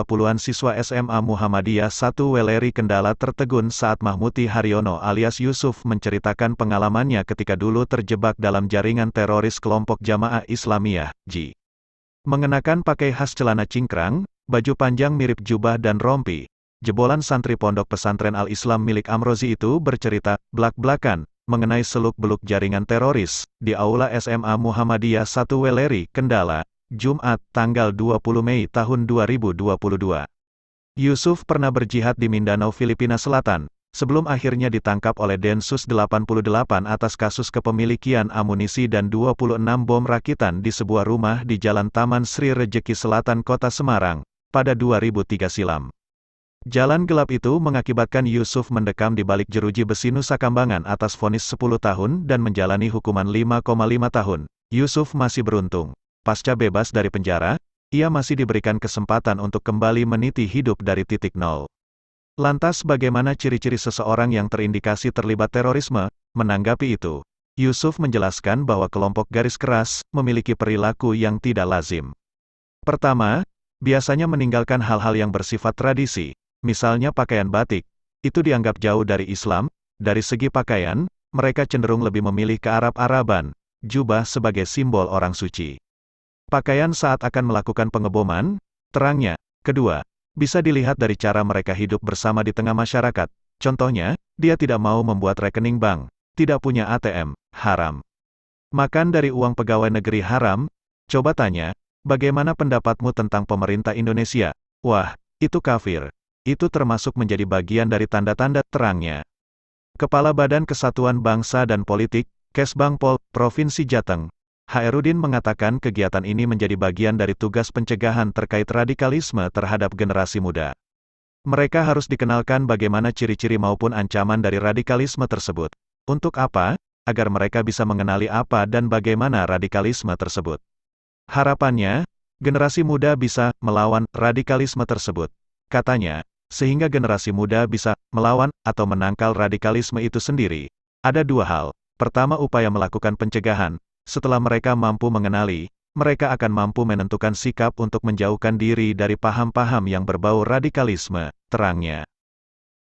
Puluhan siswa SMA Muhammadiyah 1 Weleri Kendala tertegun saat Mahmuti Haryono alias Yusuf menceritakan pengalamannya ketika dulu terjebak dalam jaringan teroris kelompok Jamaah Islamiyah, JI. Mengenakan pakai khas celana cingkrang, baju panjang mirip jubah dan rompi, jebolan santri pondok pesantren Al-Islam milik Amrozi itu bercerita, belak-belakan, mengenai seluk-beluk jaringan teroris, di Aula SMA Muhammadiyah 1 Weleri, Kendala, Jumat, tanggal 20 Mei tahun 2022. Yusuf pernah berjihad di Mindanao, Filipina Selatan, sebelum akhirnya ditangkap oleh Densus 88 atas kasus kepemilikan amunisi dan 26 bom rakitan di sebuah rumah di Jalan Taman Sri Rejeki Selatan, Kota Semarang, pada 2003 silam. Jalan gelap itu mengakibatkan Yusuf mendekam di balik jeruji besi Nusa Kambangan atas vonis 10 tahun dan menjalani hukuman 5,5 tahun. Yusuf masih beruntung. Pasca bebas dari penjara, ia masih diberikan kesempatan untuk kembali meniti hidup dari titik nol. Lantas bagaimana ciri-ciri seseorang yang terindikasi terlibat terorisme? Menanggapi itu, Yusuf menjelaskan bahwa kelompok garis keras memiliki perilaku yang tidak lazim. Pertama, biasanya meninggalkan hal-hal yang bersifat tradisi, misalnya pakaian batik, itu dianggap jauh dari Islam. Dari segi pakaian, mereka cenderung lebih memilih kearab-araban, jubah sebagai simbol orang suci. Pakaian saat akan melakukan pengeboman, terangnya. Kedua, bisa dilihat dari cara mereka hidup bersama di tengah masyarakat. Contohnya, dia tidak mau membuat rekening bank, tidak punya ATM, haram. Makan dari uang pegawai negeri haram. Coba tanya, bagaimana pendapatmu tentang pemerintah Indonesia? Wah, itu kafir. Itu termasuk menjadi bagian dari tanda-tanda, terangnya. Kepala Badan Kesatuan Bangsa dan Politik, Kesbangpol, Provinsi Jateng, Hairudin mengatakan kegiatan ini menjadi bagian dari tugas pencegahan terkait radikalisme terhadap generasi muda. Mereka harus dikenalkan bagaimana ciri-ciri maupun ancaman dari radikalisme tersebut. Untuk apa? Agar mereka bisa mengenali apa dan bagaimana radikalisme tersebut. Harapannya, generasi muda bisa melawan radikalisme tersebut. Katanya, sehingga generasi muda bisa melawan atau menangkal radikalisme itu sendiri. Ada dua hal. Pertama, upaya melakukan pencegahan. Setelah mereka mampu mengenali, mereka akan mampu menentukan sikap untuk menjauhkan diri dari paham-paham yang berbau radikalisme, terangnya.